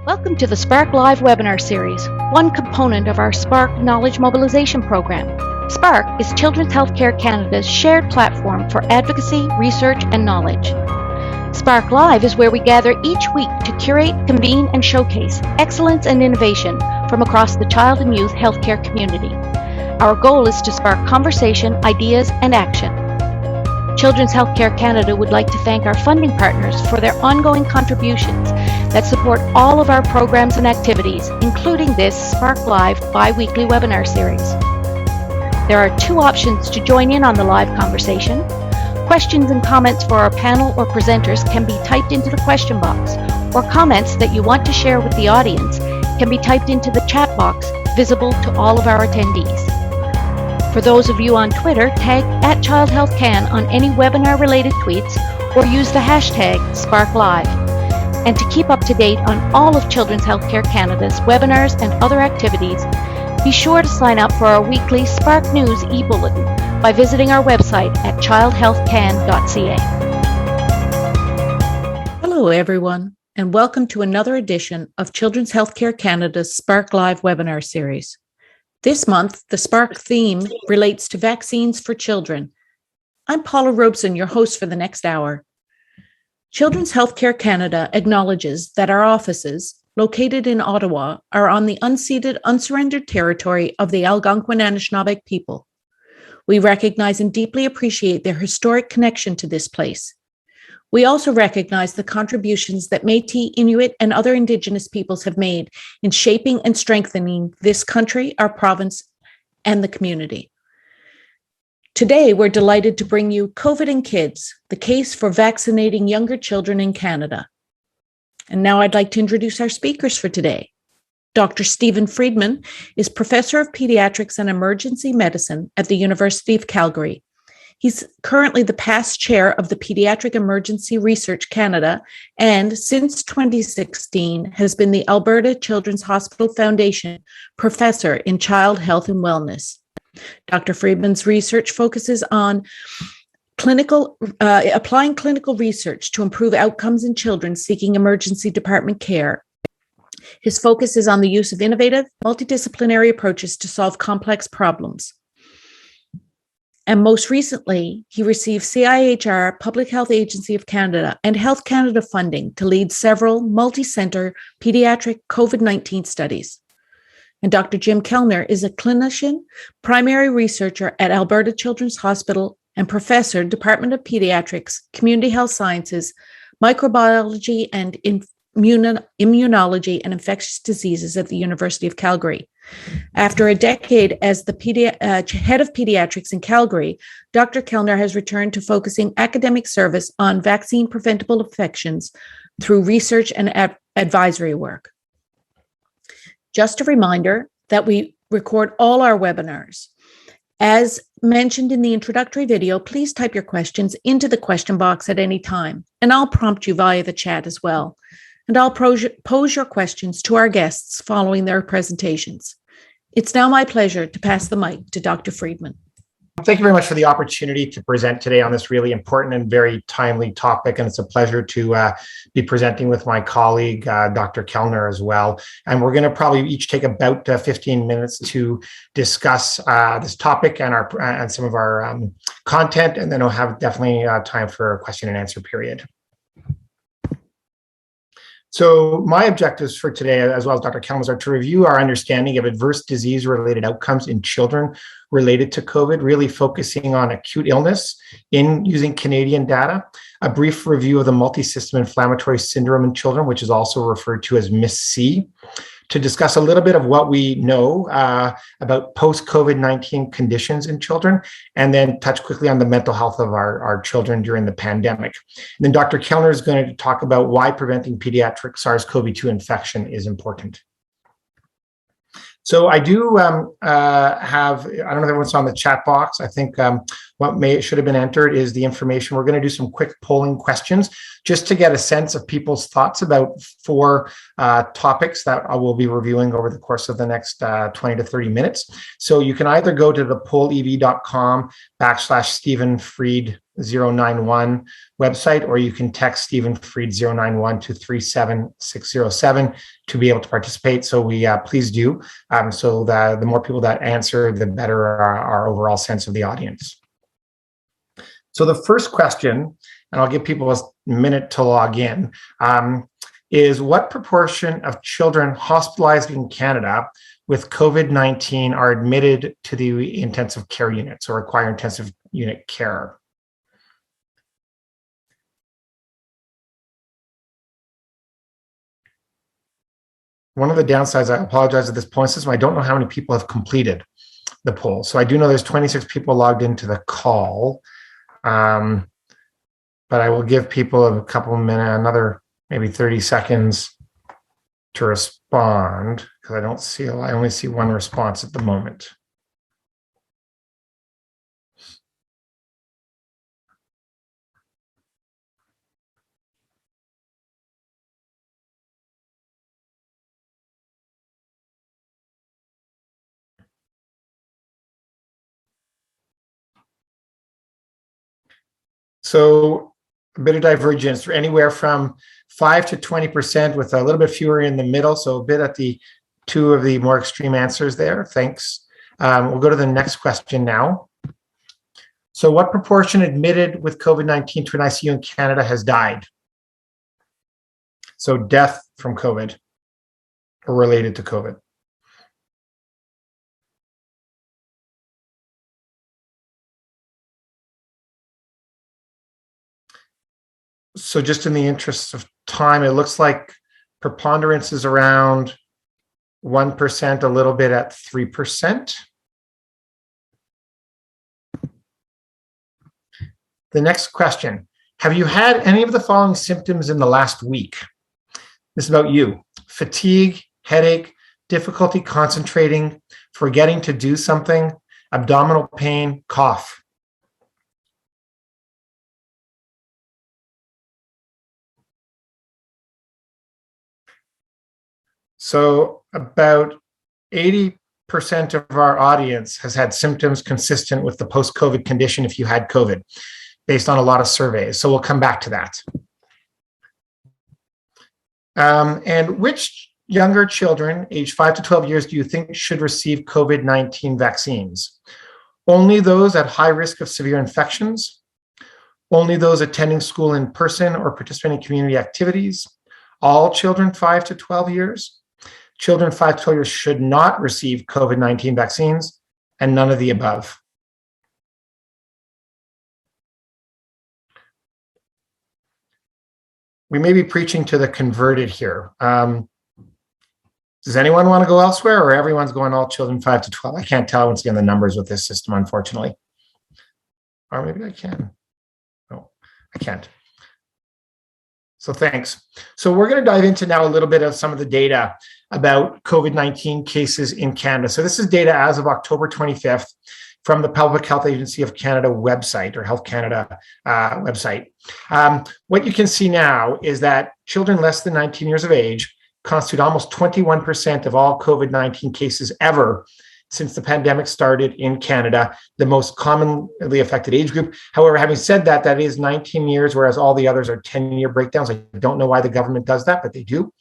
Welcome to the Spark Live webinar series, one component of our Spark Knowledge Mobilization Program. Spark is Children's Healthcare Canada's shared platform for advocacy, research, and knowledge. Spark Live is where we gather each week to curate, convene, and showcase excellence and innovation from across the child and youth healthcare community. Our goal is to spark conversation, ideas, and action. Children's Healthcare Canada would like to thank our funding partners for their ongoing contributions that support all of our programs and activities, including this Spark Live bi-weekly webinar series. There are two options to join in on the live conversation. Questions and comments for our panel or presenters can be typed into the question box, or comments that you want to share with the audience can be typed into the chat box visible to all of our attendees. For those of you on Twitter, tag @ChildHealthCan on any webinar-related tweets or use the hashtag SparkLive. And to keep up to date on all of Children's Healthcare Canada's webinars and other activities, be sure to sign up for our weekly Spark News e-bulletin by visiting our website at childhealthcan.ca. Hello, everyone, and welcome to another edition of Children's Healthcare Canada's Spark Live webinar series. This month, the Spark theme relates to vaccines for children. I'm Paula Robeson, your host for the next hour. Children's Healthcare Canada acknowledges that our offices, located in Ottawa, are on the unceded, unsurrendered territory of the Algonquin Anishinaabe people. We recognize and deeply appreciate their historic connection to this place. We also recognize the contributions that Métis, Inuit, and other Indigenous peoples have made in shaping and strengthening this country, our province, and the community. Today, we're delighted to bring you COVID in Kids, the case for vaccinating younger children in Canada. And now I'd like to introduce our speakers for today. Dr. Stephen Friedman is Professor of Pediatrics and Emergency Medicine at the University of Calgary. He's currently the past chair of the Pediatric Emergency Research Canada, and since 2016 has been the Alberta Children's Hospital Foundation Professor in Child Health and Wellness. Dr. Friedman's research focuses on applying clinical research to improve outcomes in children seeking emergency department care. His focus is on the use of innovative, multidisciplinary approaches to solve complex problems. And most recently, he received CIHR, Public Health Agency of Canada, and Health Canada funding to lead several multi-center pediatric COVID-19 studies. And Dr. Jim Kellner is a clinician, primary researcher at Alberta Children's Hospital, and professor, Department of Pediatrics, Community Health Sciences, Microbiology, and Immunology and Infectious Diseases at the University of Calgary. After a decade as the head of pediatrics in Calgary, Dr. Kellner has returned to focusing academic service on vaccine-preventable infections through research and advisory work. Just a reminder that we record all our webinars. As mentioned in the introductory video, please type your questions into the question box at any time, and I'll prompt you via the chat as well. And I'll pose your questions to our guests following their presentations. It's now my pleasure to pass the mic to Dr. Friedman. Thank you very much for the opportunity to present today on this really important and very timely topic. And it's a pleasure to be presenting with my colleague, Dr. Kellner, as well. And we're going to probably each take about 15 minutes to discuss this topic and some of our content. And then we'll have definitely time for a question and answer period. So my objectives for today, as well as Dr. Kellner's, are to review our understanding of adverse disease-related outcomes in children related to COVID, really focusing on acute illness in using Canadian data, a brief review of the multisystem inflammatory syndrome in children, which is also referred to as MIS-C, to discuss a little bit of what we know about post-COVID-19 conditions in children, and then touch quickly on the mental health of our children during the pandemic. And then Dr. Kellner is going to talk about why preventing pediatric SARS-CoV-2 infection is important. So I do have, I don't know if everyone's on the chat box. I think what should have been entered is the information. We're going to do some quick polling questions just to get a sense of people's thoughts about 4 topics that I will be reviewing over the course of the next 20 to 30 minutes. So you can either go to the pollev.com/Stephen Fried 091 website, or you can text Stephen Freed 091 to 37607 to be able to participate. So we please do. So the more people that answer, the better our overall sense of the audience. So the first question, and I'll give people a minute to log in, is what proportion of children hospitalized in Canada with COVID-19 are admitted to the intensive care units or require intensive unit care? One of the downsides, I apologize at this point system, I don't know how many people have completed the poll. So I do know there's 26 people logged into the call, but I will give people a couple of minutes, another maybe 30 seconds to respond, because I only see one response at the moment. So a bit of divergence, anywhere from 5 to 20%, with a little bit fewer in the middle. So a bit at the two of the more extreme answers there. Thanks. We'll go to the next question now. So what proportion admitted with COVID-19 to an ICU in Canada has died? So death from COVID or related to COVID. So just in the interest of time, it looks like preponderance is around 1%, a little bit at 3%. The next question, have you had any of the following symptoms in the last week? This is about you: fatigue, headache, difficulty concentrating, forgetting to do something, abdominal pain, cough. So about 80% of our audience has had symptoms consistent with the post-COVID condition if you had COVID, based on a lot of surveys. So we'll come back to that. And which younger children, aged 5 to 12 years, do you think should receive COVID-19 vaccines? Only those at high risk of severe infections? Only those attending school in person or participating in community activities? All children 5 to 12 years? Children 5 to 12 years should not receive COVID-19 vaccines, and none of the above. We may be preaching to the converted here. Does anyone want to go elsewhere, or everyone's going all children 5 to 12? I can't tell once again the numbers with this system, unfortunately. Or maybe I can. No, I can't. So thanks. So we're going to dive into now a little bit of some of the data about COVID-19 cases in Canada. So this is data as of October 25th from the Public Health Agency of Canada website, or Health Canada website. What you can see now is that children less than 19 years of age constitute almost 21% of all COVID-19 cases ever since the pandemic started in Canada, the most commonly affected age group. However, having said that, that is 19 years, whereas all the others are 10-year breakdowns. I don't know why the government does that, but they do.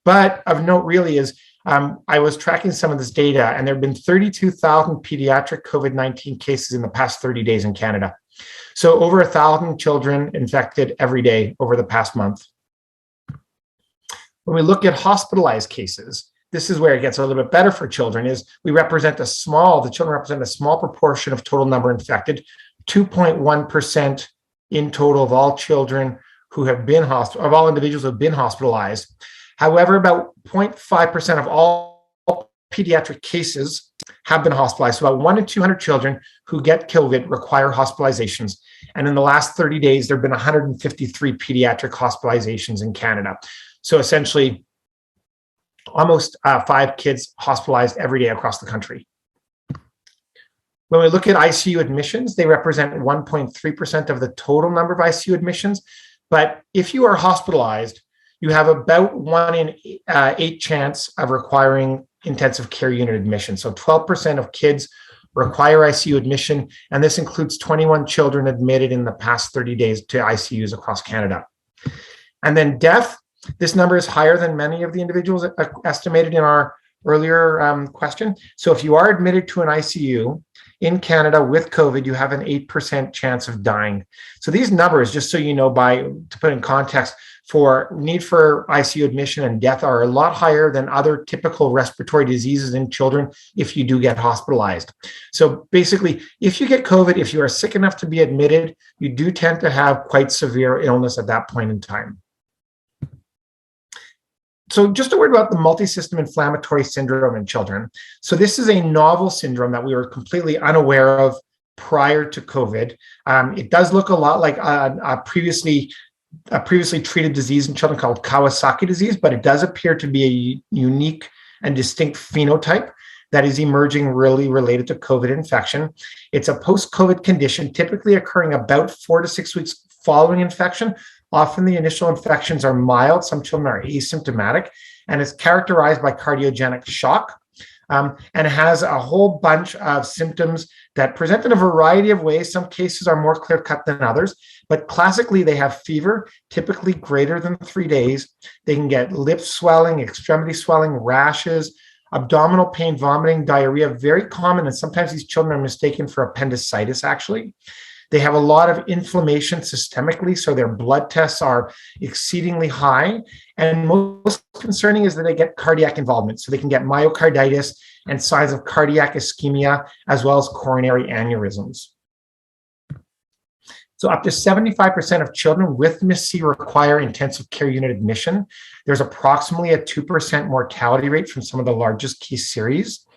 But of note really is, I was tracking some of this data, and there have been 32,000 pediatric COVID-19 cases in the past 30 days in Canada. So over 1,000 children infected every day over the past month. When we look at hospitalized cases, this is where it gets a little bit better for children, is the children represent a small proportion of total number infected, 2.1% in total of all children who have been of all individuals who have been hospitalized. However, about 0.5% of all pediatric cases have been hospitalized. So about 1 in 200 children who get COVID require hospitalizations. And in the last 30 days, there have been 153 pediatric hospitalizations in Canada. So essentially, almost 5 kids hospitalized every day across the country. When we look at ICU admissions, they represent 1.3% of the total number of ICU admissions. But if you are hospitalized, you have about 1 in 8 chance of requiring intensive care unit admission. So 12% of kids require ICU admission, and this includes 21 children admitted in the past 30 days to ICUs across Canada. And then death, this number is higher than many of the individuals estimated in our earlier question. So if you are admitted to an ICU in Canada with COVID, you have an 8% chance of dying. So these numbers, just so you know, to put in context, for need for ICU admission and death are a lot higher than other typical respiratory diseases in children if you do get hospitalized. So basically, if you get COVID, if you are sick enough to be admitted, you do tend to have quite severe illness at that point in time. So just a word about the multisystem inflammatory syndrome in children. So this is a novel syndrome that we were completely unaware of prior to COVID. It does look a lot like a previously treated disease in children called Kawasaki disease, but it does appear to be a unique and distinct phenotype that is emerging really related to COVID infection. It's a post-COVID condition, typically occurring about 4 to 6 weeks following infection. Often the initial infections are mild, some children are asymptomatic, and it's characterized by cardiogenic shock. And it has a whole bunch of symptoms that present in a variety of ways. Some cases are more clear-cut than others, but classically they have fever, typically greater than 3 days. They can get lip swelling, extremity swelling, rashes, abdominal pain, vomiting, diarrhea, very common, and sometimes these children are mistaken for appendicitis, actually. They have a lot of inflammation systemically, so their blood tests are exceedingly high. And most concerning is that they get cardiac involvement. So they can get myocarditis and signs of cardiac ischemia, as well as coronary aneurysms. So up to 75% of children with MIS-C require intensive care unit admission. There's approximately a 2% mortality rate from some of the largest case series.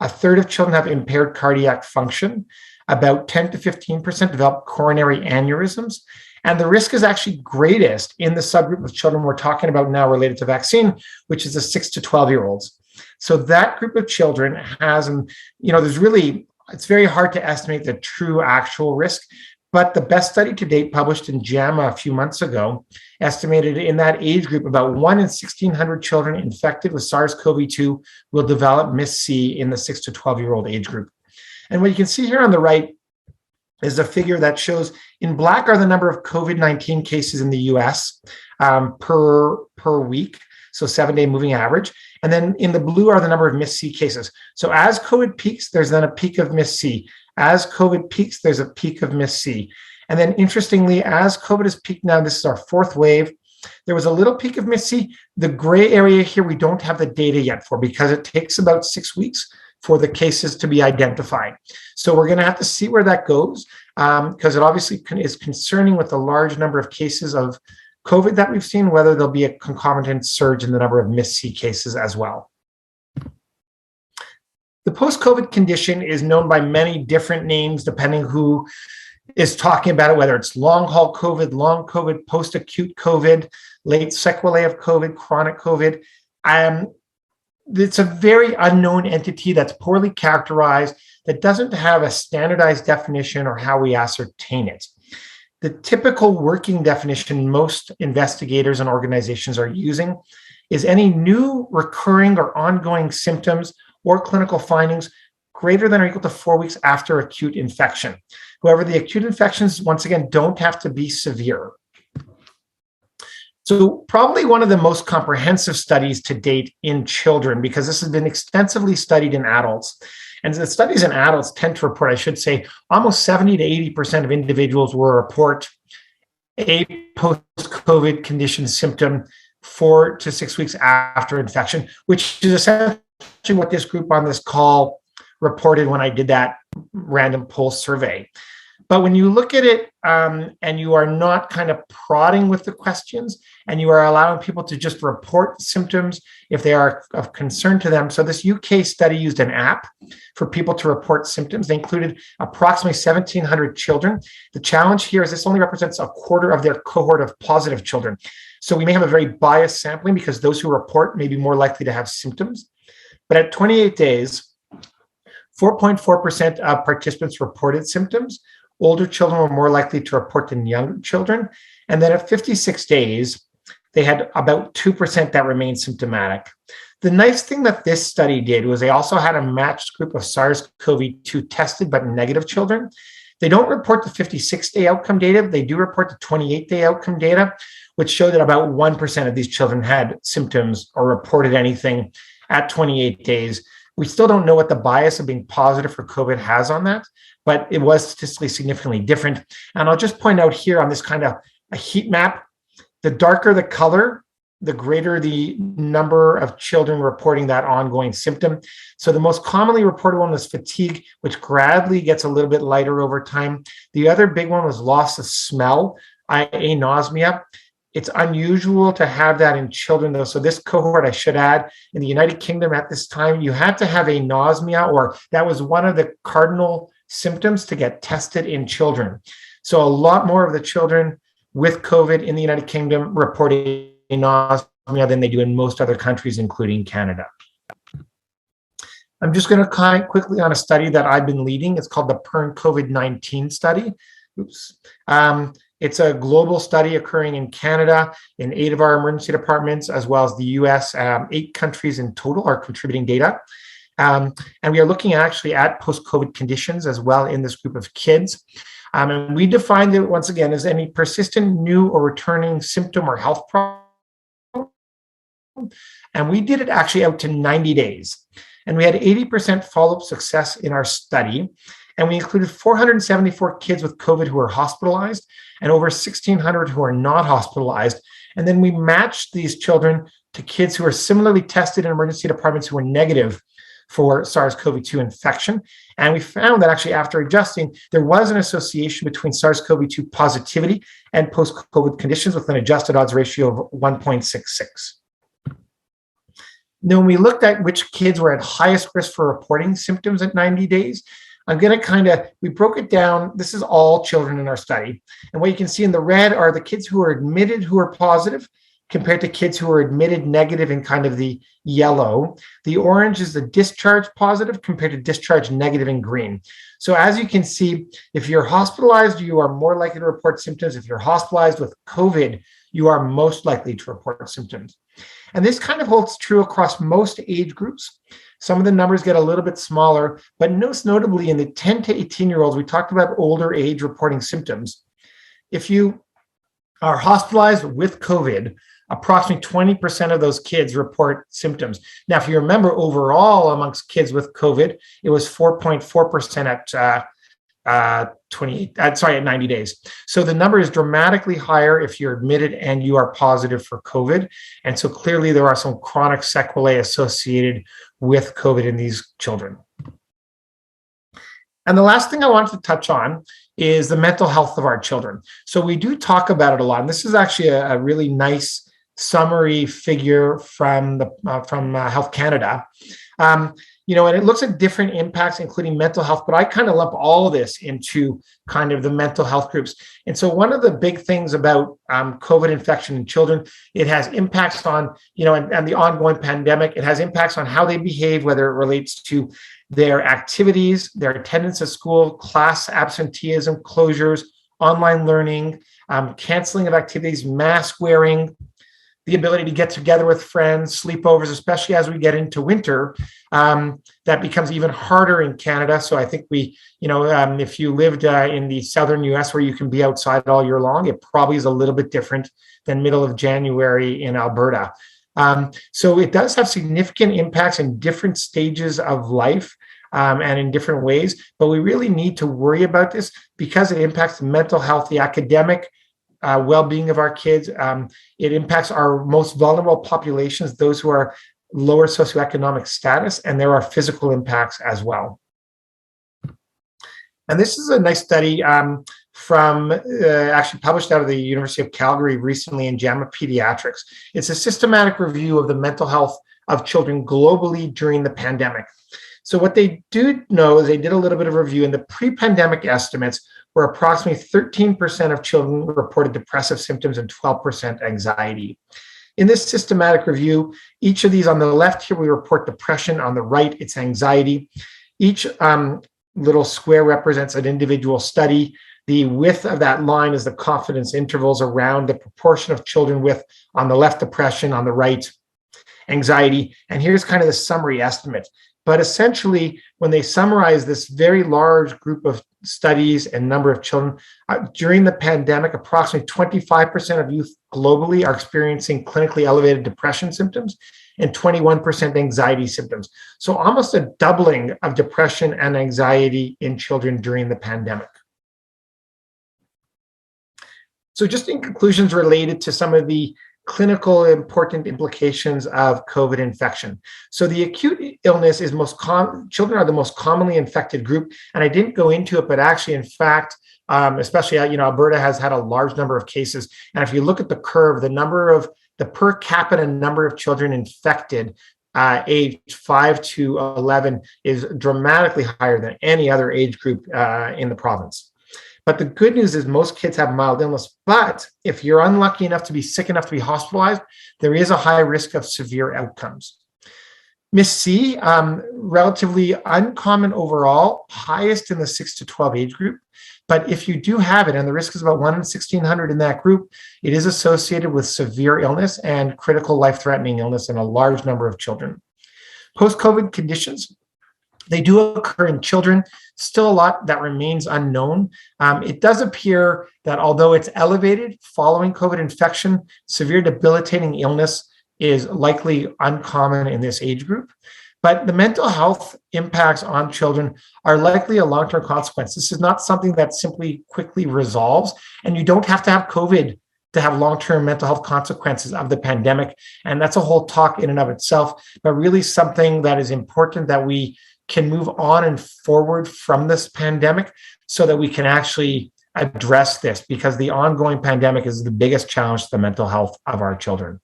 A third of children have impaired cardiac function. About 10 to 15% develop coronary aneurysms. And the risk is actually greatest in the subgroup of children we're talking about now related to vaccine, which is the 6 to 12-year-olds. So that group of children has, it's very hard to estimate the true actual risk, but the best study to date published in JAMA a few months ago estimated in that age group about 1 in 1,600 children infected with SARS-CoV-2 will develop MIS-C in the 6 to 12-year-old age group. And what you can see here on the right is a figure that shows in black are the number of COVID-19 cases in the US per week, so 7-day moving average. And then in the blue are the number of MIS-C cases. So as COVID peaks, there's then a peak of MIS-C. As COVID peaks, there's a peak of MIS-C. And then interestingly, as COVID has peaked now, this is our 4th wave, there was a little peak of MIS-C. The gray area here, we don't have the data yet for because it takes about 6 weeks for the cases to be identified. So we're going to have to see where that goes because it obviously is concerning with the large number of cases of COVID that we've seen, whether there'll be a concomitant surge in the number of MIS-C cases as well. The post-COVID condition is known by many different names depending who is talking about it, whether it's long-haul COVID, long COVID, post-acute COVID, late sequelae of COVID, chronic COVID. It's a very unknown entity that's poorly characterized, that doesn't have a standardized definition or how we ascertain it. The typical working definition most investigators and organizations are using is any new recurring or ongoing symptoms or clinical findings greater than or equal to 4 weeks after acute infection. However, the acute infections, once again, don't have to be severe. So probably one of the most comprehensive studies to date in children, because this has been extensively studied in adults. And the studies in adults tend to report, I should say, almost 70 to 80% of individuals will report a post-COVID condition symptom 4 to 6 weeks after infection, which is essentially what this group on this call reported when I did that random poll survey. But when you look at it and you are not kind of prodding with the questions and you are allowing people to just report symptoms if they are of concern to them. So this UK study used an app for people to report symptoms. They included approximately 1,700 children. The challenge here is this only represents a quarter of their cohort of positive children. So we may have a very biased sampling because those who report may be more likely to have symptoms. But at 28 days, 4.4% of participants reported symptoms. Older children were more likely to report than younger children. And then at 56 days, they had about 2% that remained symptomatic. The nice thing that this study did was they also had a matched group of SARS-CoV-2 tested but negative children. They don't report the 56-day outcome data. They do report the 28-day outcome data, which showed that about 1% of these children had symptoms or reported anything at 28 days. We still don't know what the bias of being positive for COVID has on that, but it was statistically significantly different. And I'll just point out here on this kind of a heat map, the darker the color, the greater the number of children reporting that ongoing symptom. So the most commonly reported one was fatigue, which gradually gets a little bit lighter over time. The other big one was loss of smell, i.e. nausea. It's unusual to have that in children, though. So this cohort, I should add, in the United Kingdom at this time, you had to have a nausea, or that was one of the cardinal symptoms to get tested in children. So a lot more of the children with COVID in the United Kingdom reported nausea than they do in most other countries, including Canada. I'm just going to comment quickly on a study that I've been leading. It's called the PERN COVID-19 study. It's a global study occurring in Canada, in 8 of our emergency departments, as well as the US. 8 countries in total are contributing data. And we are looking actually at post-COVID conditions as well in this group of kids. And we defined it, once again, as any persistent, new, or returning symptom or health problem. And we did it actually out to 90 days. And we had 80% follow-up success in our study. And we included 474 kids with COVID who were hospitalized and over 1,600 who are not hospitalized. And then we matched these children to kids who were similarly tested in emergency departments who were negative for SARS-CoV-2 infection. And we found that actually after adjusting, there was an association between SARS-CoV-2 positivity and post-COVID conditions with an adjusted odds ratio of 1.66. Then when we looked at which kids were at highest risk for reporting symptoms at 90 days, I'm going to we broke it down. This is all children in our study. And what you can see in the red are the kids who are admitted who are positive compared to kids who are admitted negative in kind of the yellow. The orange is the discharge positive compared to discharge negative in green. So as you can see, if you're hospitalized, you are more likely to report symptoms. If you're hospitalized with COVID, you are most likely to report symptoms. And this kind of holds true across most age groups. Some of the numbers get a little bit smaller, but most notably in the 10 to 18-year-olds, we talked about older age reporting symptoms. If you are hospitalized with COVID, approximately 20% of those kids report symptoms. Now, if you remember, overall amongst kids with COVID, it was 4.4% at 90 days. So the number is dramatically higher if you're admitted and you are positive for COVID. And so clearly there are some chronic sequelae associated with COVID in these children. And the last thing I wanted to touch on is the mental health of our children. So we do talk about it a lot. And this is actually a really nice summary figure from Health Canada. And it looks at different impacts, including mental health, but I kind of lump all of this into kind of the mental health groups. And so one of the big things about COVID infection in children, it has impacts on, and the ongoing pandemic, it has impacts on how they behave, whether it relates to their activities, their attendance at school, class absenteeism, closures, online learning, canceling of activities, mask wearing, the ability to get together with friends, sleepovers, especially as we get into winter, that becomes even harder in Canada. So I think if you lived in the southern US where you can be outside all year long, it probably is a little bit different than middle of January in Alberta. So it does have significant impacts in different stages of life and in different ways, but we really need to worry about this because it impacts the mental health, the academic well-being of our kids. It impacts our most vulnerable populations, those who are lower socioeconomic status, and there are physical impacts as well. And this is a nice study from actually published out of the University of Calgary recently in JAMA Pediatrics. It's a systematic review of the mental health of children globally during the pandemic. So what they do know is they did a little bit of review, and the pre-pandemic estimates were approximately 13% of children reported depressive symptoms and 12% anxiety. In this systematic review, each of these on the left here, we report depression. On the right, it's anxiety. Each little square represents an individual study. The width of that line is the confidence intervals around the proportion of children with, on the left, depression, on the right, anxiety. And here's kind of the summary estimate. But essentially, when they summarize this very large group of studies and number of children, during the pandemic, approximately 25% of youth globally are experiencing clinically elevated depression symptoms and 21% anxiety symptoms. So almost a doubling of depression and anxiety in children during the pandemic. So just in conclusions related to some of the clinical important implications of COVID infection. So the acute illness is children are the most commonly infected group. And I didn't go into it, but actually, in fact, especially, Alberta has had a large number of cases. And if you look at the curve, the per capita number of children infected aged 5 to 11 is dramatically higher than any other age group in the province. But the good news is most kids have mild illness. But if you're unlucky enough to be sick enough to be hospitalized, there is a high risk of severe outcomes. MIS-C, relatively uncommon overall, highest in the 6 to 12 age group. But if you do have it, and the risk is about 1 in 1,600 in that group, it is associated with severe illness and critical life-threatening illness in a large number of children. Post-COVID conditions, they do occur in children. Still a lot that remains unknown. It does appear that although it's elevated following COVID infection, severe debilitating illness is likely uncommon in this age group. But the mental health impacts on children are likely a long-term consequence. This is not something that simply quickly resolves, and you don't have to have COVID to have long-term mental health consequences of the pandemic. And that's a whole talk in and of itself, but really something that is important that we can move on and forward from this pandemic so that we can actually address this, because the ongoing pandemic is the biggest challenge to the mental health of our children.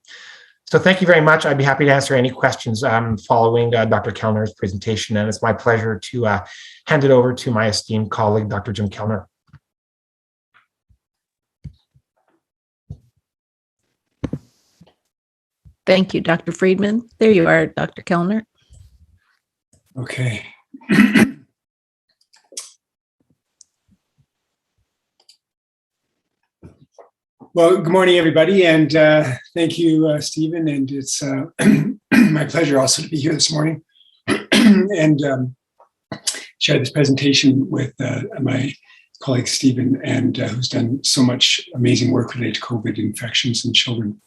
So thank you very much. I'd be happy to answer any questions following Dr. Kellner's presentation, and it's my pleasure to hand it over to my esteemed colleague, Dr. Jim Kellner. Thank you, Dr. Friedman. There you are, Dr. Kellner. Okay. Well, good morning, everybody, and thank you, Stephen. And it's my pleasure also to be here this morning and share this presentation with my colleague Stephen, and who's done so much amazing work related to COVID infections in children.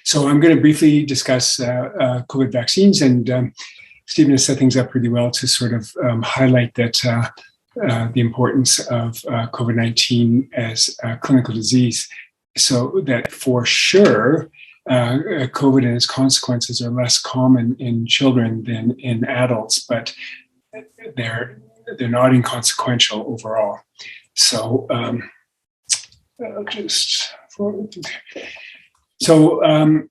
So I'm going to briefly discuss COVID vaccines, and Stephen has set things up really well to sort of highlight that the importance of COVID-19 as a clinical disease, so that for sure, COVID and its consequences are less common in children than in adults, but they're not inconsequential overall. So I'll just forward. So I'll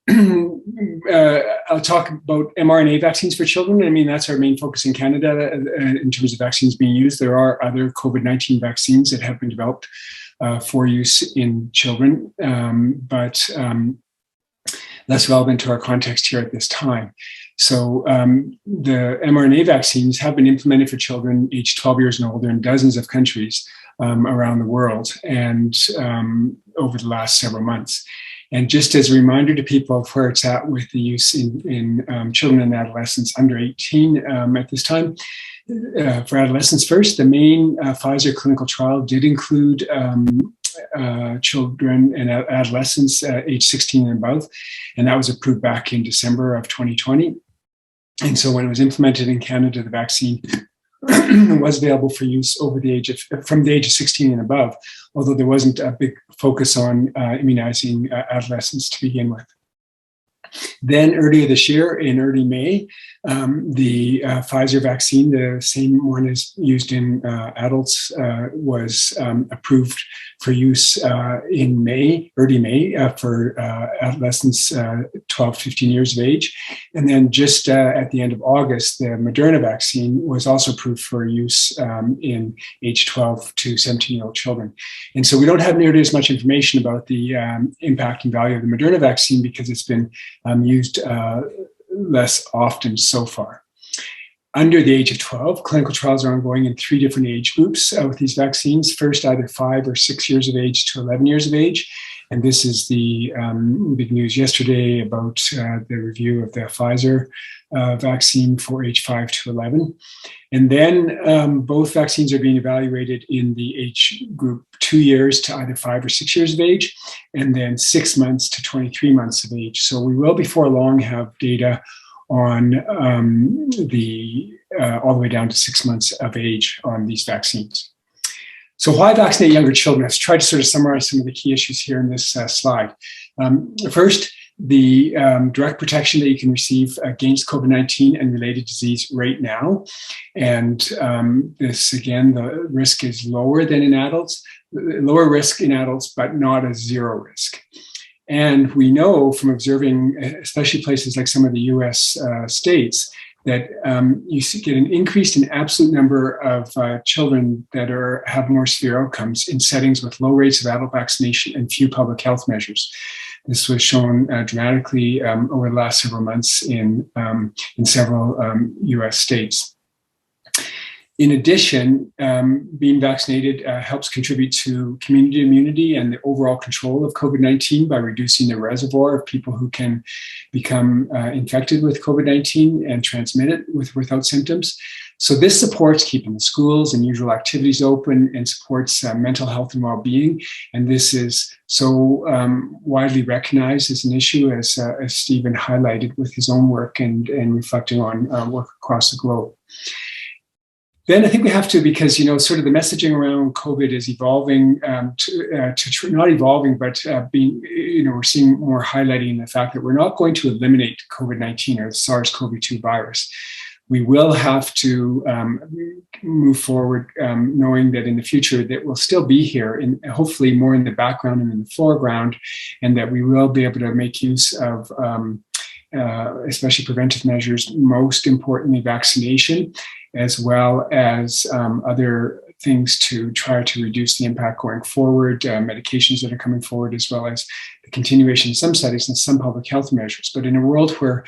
talk about mRNA vaccines for children. I mean, that's our main focus in Canada in terms of vaccines being used. There are other COVID-19 vaccines that have been developed for use in children, but less relevant to our context here at this time. So the mRNA vaccines have been implemented for children aged 12 years and older in dozens of countries around the world and over the last several months. And just as a reminder to people of where it's at with the use in children and adolescents under 18 at this time. For adolescents first, the main Pfizer clinical trial did include children and adolescents age 16 and above, and that was approved back in December of 2020. And so when it was implemented in Canada, the vaccine was available for use from the age of 16 and above, although there wasn't a big focus on immunizing adolescents to begin with. Then earlier this year, in early May, the Pfizer vaccine, the same one as used in adults, was approved for use in early May, for adolescents 12, 15 years of age. And then just at the end of August, the Moderna vaccine was also approved for use in age 12 to 17-year-old children. And so we don't have nearly as much information about the impact and value of the Moderna vaccine because it's been used less often so far. under the age of 12. Clinical trials are ongoing in 3 different age groups with these vaccines. First, either 5 or 6 years of age to 11 years of age. And this is the big news yesterday about the review of the Pfizer vaccine for age 5 to 11. And then both vaccines are being evaluated in the age group 2 years to either 5 or 6 years of age, and then 6 months to 23 months of age. So we will before long have data on all the way down to 6 months of age on these vaccines. So why vaccinate younger children? I've tried to sort of summarize some of the key issues here in this slide. First, the direct protection that you can receive against COVID-19 and related disease right now. And this, again, the risk is lower than in adults, lower risk in adults, but not a zero risk. And we know from observing, especially places like some of the US states, that you get an increase in absolute number of children that have more severe outcomes in settings with low rates of adult vaccination and few public health measures. This was shown dramatically over the last several months in several US states. In addition, being vaccinated helps contribute to community immunity and the overall control of COVID-19 by reducing the reservoir of people who can become infected with COVID-19 and transmit it without symptoms. So this supports keeping the schools and usual activities open and supports mental health and well-being. And this is so widely recognized as an issue, as Stephen highlighted with his own work and reflecting on work across the globe. Then I think we have to, because, sort of the messaging around COVID is evolving not evolving, but being, we're seeing more highlighting the fact that we're not going to eliminate COVID-19 or the SARS-CoV-2 virus. We will have to move forward knowing that in the future that we'll still be here, and hopefully more in the background and in the foreground, and that we will be able to make use of especially preventive measures, most importantly vaccination, as well as other things to try to reduce the impact going forward, medications that are coming forward, as well as the continuation in some settings and some public health measures. But in a world where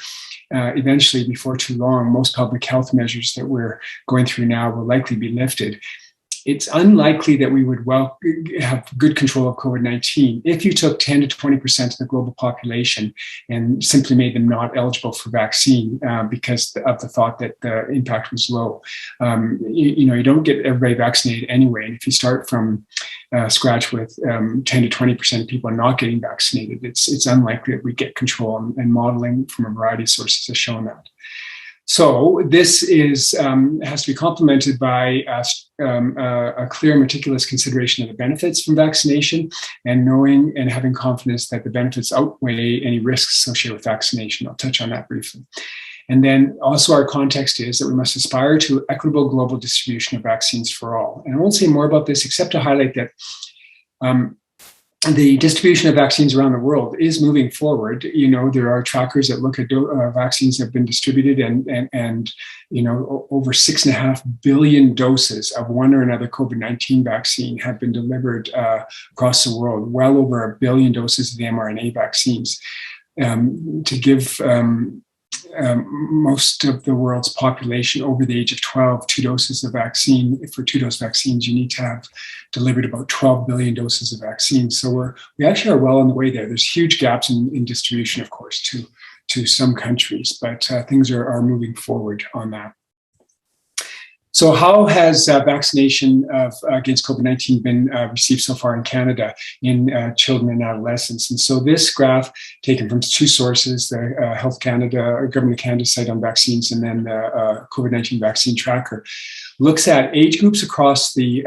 eventually, before too long, most public health measures that we're going through now will likely be lifted, it's unlikely that we would have good control of COVID-19 if you took 10 to 20% of the global population and simply made them not eligible for vaccine because of the thought that the impact was low. You don't get everybody vaccinated anyway. And if you start from scratch with 10 to 20% of people not getting vaccinated, it's unlikely that we get control, and modeling from a variety of sources has shown that. So this has to be complemented by a clear, meticulous consideration of the benefits from vaccination, and knowing and having confidence that the benefits outweigh any risks associated with vaccination. I'll touch on that briefly. And then also our context is that we must aspire to equitable global distribution of vaccines for all. And I won't say more about this except to highlight that the distribution of vaccines around the world is moving forward. There are trackers that look at vaccines that have been distributed, and over 6.5 billion doses of one or another COVID-19 vaccine have been delivered across the world, well over 1 billion doses of the mRNA vaccines. To give most of the world's population over the age of 12 2 doses of vaccine. For 2-dose vaccines, you need to have delivered about 12 billion doses of vaccine. So we actually are well on the way there. There's huge gaps in distribution, of course, to some countries, but things are moving forward on that. So how has vaccination against COVID-19 been received so far in Canada in children and adolescents? And so this graph, taken from 2 sources, the Health Canada, or Government of Canada site on vaccines, and then the COVID-19 vaccine tracker, looks at age groups across the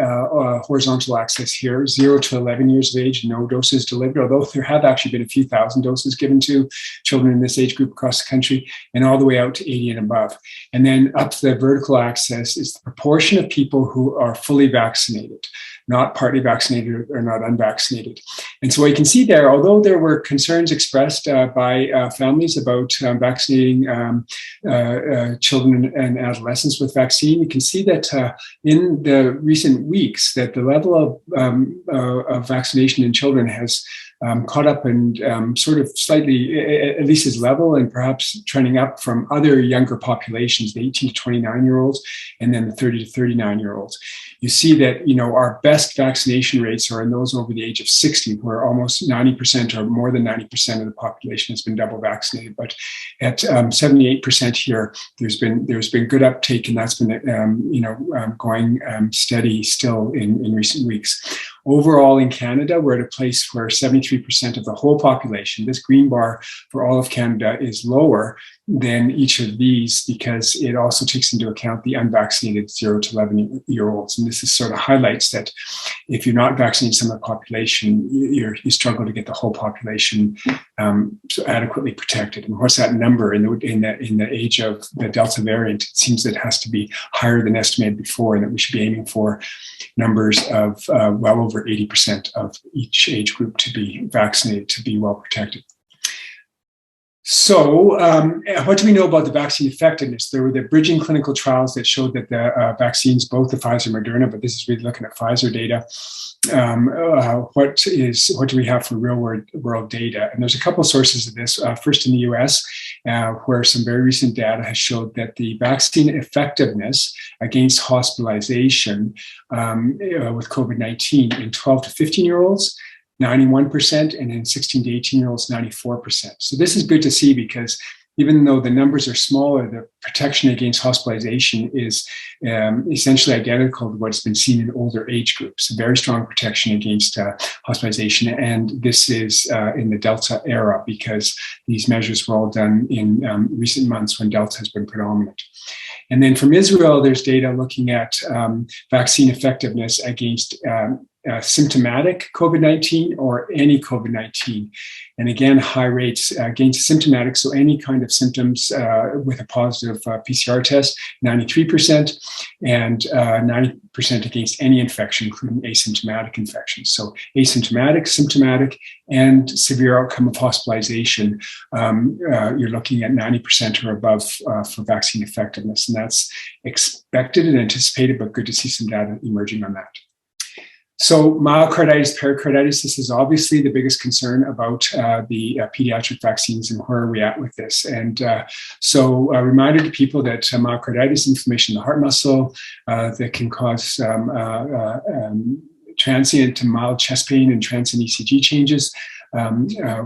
horizontal axis here, 0 to 11 years of age, no doses delivered, although there have actually been a few thousand doses given to children in this age group across the country, and all the way out to 80 and above. And then up to the vertical axis is the proportion of people who are fully vaccinated, not partly vaccinated or not unvaccinated. And so what you can see there, although there were concerns expressed by families about vaccinating children and adolescents with vaccine, you can see that in the recent weeks that the level of vaccination in children has caught up and sort of slightly, at least is level and perhaps trending up from other younger populations, the 18 to 29-year-olds, and then the 30 to 39-year-olds. You see that, our best vaccination rates are in those over the age of 60, where almost 90% or more than 90% of the population has been double vaccinated. But at 78% here, there's been good uptake, and that's been, going steady still in recent weeks. Overall, in Canada, we're at a place where 73% of the whole population, this green bar for all of Canada, is lower than each of these because it also takes into account the unvaccinated 0 to 11-year-olds. And this is sort of highlights that if you're not vaccinating some of the population, you struggle to get the whole population adequately protected. And what's that number in the age of the Delta variant? It seems that it has to be higher than estimated before, and that we should be aiming for numbers of well over 80% of each age group to be vaccinated to be well protected. So what do we know about the vaccine effectiveness? There were the bridging clinical trials that showed that the vaccines, both the Pfizer and Moderna, but this is really looking at Pfizer data. What do we have for real world data? And there's a couple of sources of this. First in the US, where some very recent data has showed that the vaccine effectiveness against hospitalization with COVID-19 in 12 to 15-year-olds, 91%, and in 16 to 18-year-olds, 94%. So this is good to see because even though the numbers are smaller, the protection against hospitalization is essentially identical to what's been seen in older age groups. Very strong protection against hospitalization. And this is in the Delta era because these measures were all done in recent months when Delta has been predominant. And then from Israel, there's data looking at vaccine effectiveness against symptomatic COVID-19 or any COVID-19. And again, high rates against symptomatic, so any kind of symptoms with a positive PCR test, 93%, and 90% against any infection, including asymptomatic infections. So asymptomatic, symptomatic, and severe outcome of hospitalization, you're looking at 90% or above for vaccine effectiveness. And that's expected and anticipated, but good to see some data emerging on that. So myocarditis, pericarditis, this is obviously the biggest concern about the pediatric vaccines and where are we at with this. And so a reminder to people that myocarditis, inflammation in the heart muscle that can cause transient to mild chest pain and transient ECG changes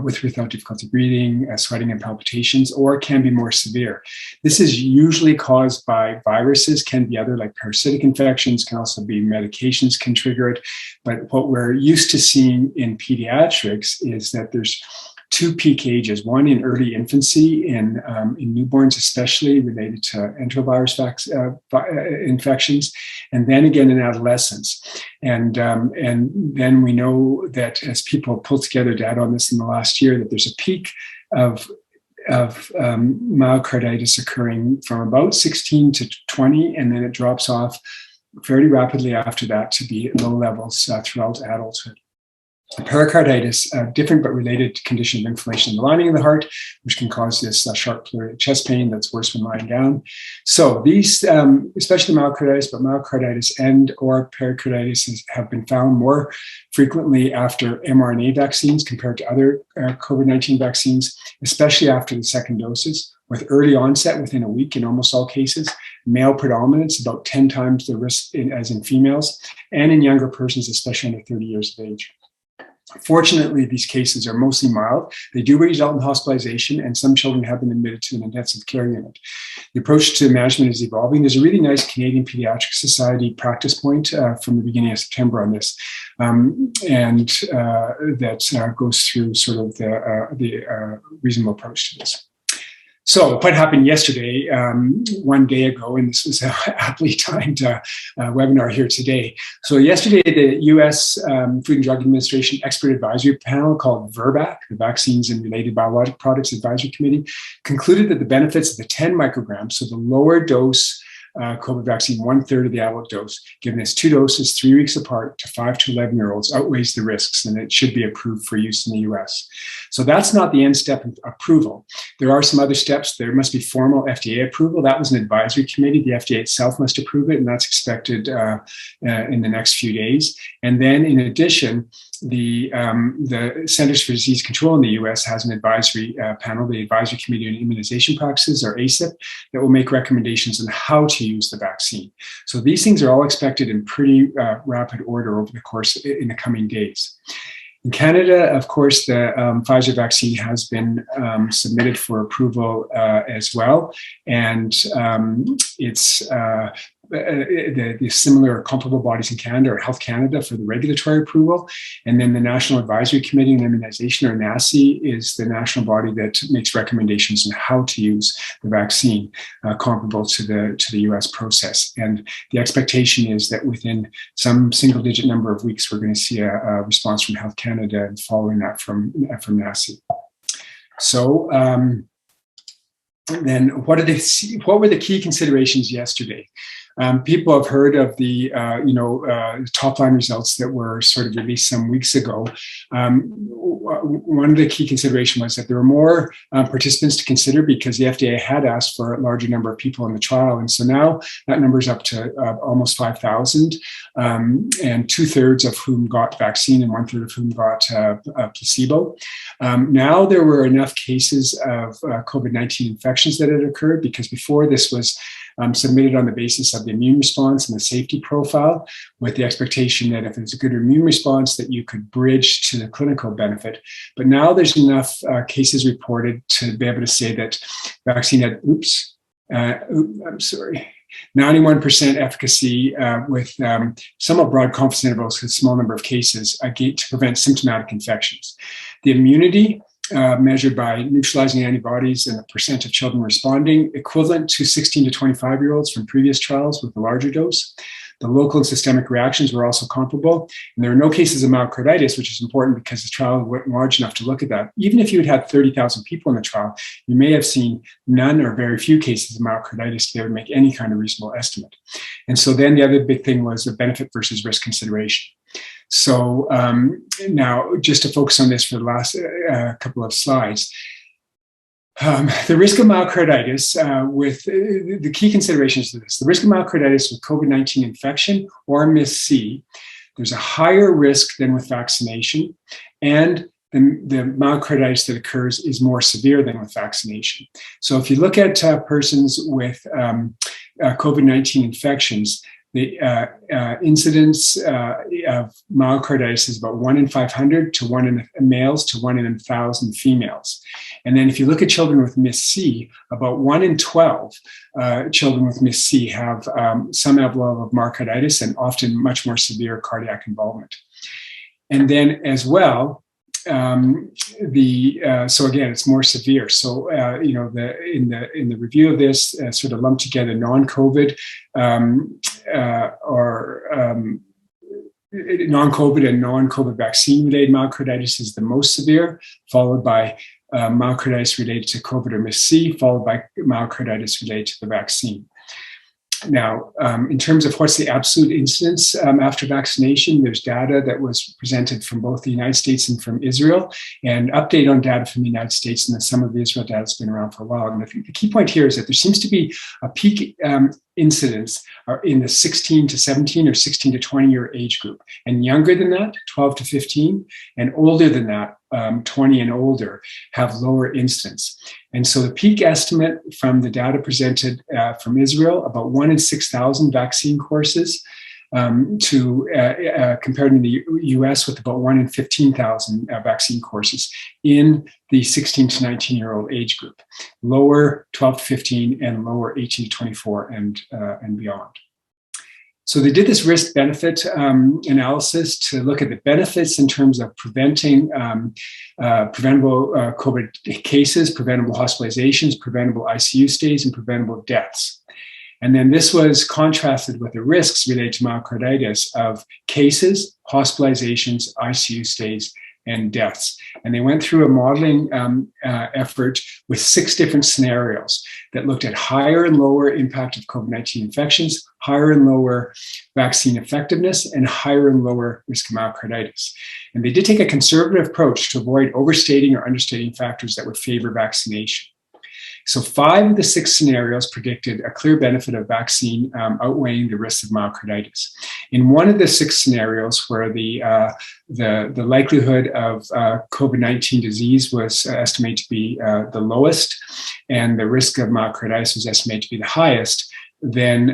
with without difficulty breathing, sweating and palpitations, or can be more severe. This is usually caused by viruses, can be other like parasitic infections, can also be medications can trigger it. But what we're used to seeing in pediatrics is that there's two peak ages, one in early infancy, in newborns especially related to enterovirus infections, and then again in adolescence. And then we know that as people pull together data on this in the last year, that there's a peak of myocarditis occurring from about 16 to 20, and then it drops off fairly rapidly after that to be at low levels throughout adulthood. Pericarditis, different but related condition of inflammation in the lining of the heart, which can cause this sharp pleural chest pain that's worse when lying down. So these, especially myocarditis, but myocarditis and or pericarditis have been found more frequently after mRNA vaccines compared to other COVID-19 vaccines, especially after the second doses, with early onset within a week in almost all cases, male predominance, about 10 times the risk as in females, and in younger persons, especially under 30 years of age. Fortunately, these cases are mostly mild. They do result in hospitalization, and some children have been admitted to an intensive care unit. The approach to management is evolving. There's a really nice Canadian Pediatric Society practice point from the beginning of September on this, that goes through sort of the reasonable approach to this. So what happened yesterday, one day ago, and this was a aptly timed webinar here today. So yesterday, the U.S. Food and Drug Administration Expert Advisory Panel called VRBAC, the Vaccines and Related Biologic Products Advisory Committee, concluded that the benefits of the 10 micrograms, so the lower dose COVID vaccine, 1/3 of the adult dose, given as 2 doses 3 weeks apart to 5 to 11-year-olds, outweighs the risks, and it should be approved for use in the US. So that's not the end step of approval. There are some other steps. There must be formal FDA approval. That was an advisory committee. The FDA itself must approve it, and that's expected in the next few days. And then in addition, the Centers for Disease Control in the US has an advisory panel, the Advisory Committee on Immunization Practices, or ACIP, that will make recommendations on how to use the vaccine. So these things are all expected in pretty rapid order over the course in the coming days. In Canada, of course, the Pfizer vaccine has been submitted for approval as well, and it's the similar or comparable bodies in Canada are Health Canada for the regulatory approval, and then the National Advisory Committee on Immunization, or NACI, is the national body that makes recommendations on how to use the vaccine, comparable to the US process. And the expectation is that within some single-digit number of weeks, we're going to see a response from Health Canada, and following that from NACI. So then, what were the key considerations yesterday? People have heard of the top-line results that were sort of released some weeks ago. One of the key considerations was that there were more participants to consider because the FDA had asked for a larger number of people in the trial. And so now that number is up to almost 5,000, and 2/3 of whom got vaccine and 1/3 of whom got placebo. Now there were enough cases of COVID-19 infections that had occurred, because before this was submitted on the basis of the immune response and the safety profile, with the expectation that if it's a good immune response, that you could bridge to the clinical benefit. But now there's enough cases reported to be able to say that vaccine had, 91% efficacy with somewhat broad confidence intervals with a small number of cases to prevent symptomatic infections. The immunity measured by neutralizing antibodies and the percent of children responding, equivalent to 16 to 25-year-olds from previous trials with a larger dose. The local and systemic reactions were also comparable. And there are no cases of myocarditis, which is important because the trial wasn't large enough to look at that. Even if you had 30,000 people in the trial, you may have seen none or very few cases of myocarditis to be able to make any kind of reasonable estimate. And so then the other big thing was the benefit versus risk consideration. So now, just to focus on this for the last couple of slides, the risk of myocarditis with the key considerations of this, the risk of myocarditis with COVID-19 infection or MIS-C, there's a higher risk than with vaccination, and the myocarditis that occurs is more severe than with vaccination. So if you look at persons with COVID-19 infections, the incidence of myocarditis is about 1 in 500 to 1 in males to 1 in 1,000 females. And then if you look at children with MIS-C, about 1 in 12 children with MIS-C have some level of myocarditis, and often much more severe cardiac involvement. And then as well, so again, it's more severe. So in the review of this, sort of lumped together non-COVID non-COVID and non-COVID vaccine-related myocarditis is the most severe, followed by myocarditis related to COVID or MIS-C, followed by myocarditis related to the vaccine. Now, in terms of what's the absolute incidence after vaccination, there's data that was presented from both the United States and from Israel, and update on data from the United States, and then some of the Israel data has been around for a while. And the key point here is that there seems to be a peak incidence in the 16 to 17 or 16 to 20-year age group, and younger than that, 12 to 15, and older than that, 20 and older, have lower incidence. And so the peak estimate from the data presented from Israel, about 1 in 6,000 vaccine courses, compared to the US with about 1 in 15,000 vaccine courses in the 16 to 19-year-old age group, lower 12 to 15 and lower 18 to 24 and beyond. So they did this risk-benefit analysis to look at the benefits in terms of preventing preventable COVID cases, preventable hospitalizations, preventable ICU stays, and preventable deaths. And then this was contrasted with the risks related to myocarditis of cases, hospitalizations, ICU stays, and deaths. And they went through a modeling effort with 6 different scenarios that looked at higher and lower impact of COVID-19 infections, higher and lower vaccine effectiveness, and higher and lower risk of myocarditis. And they did take a conservative approach to avoid overstating or understating factors that would favor vaccination. So 5 of the 6 scenarios predicted a clear benefit of vaccine outweighing the risk of myocarditis. In one of the 6 scenarios where the likelihood of COVID-19 disease was estimated to be the lowest and the risk of myocarditis was estimated to be the highest, then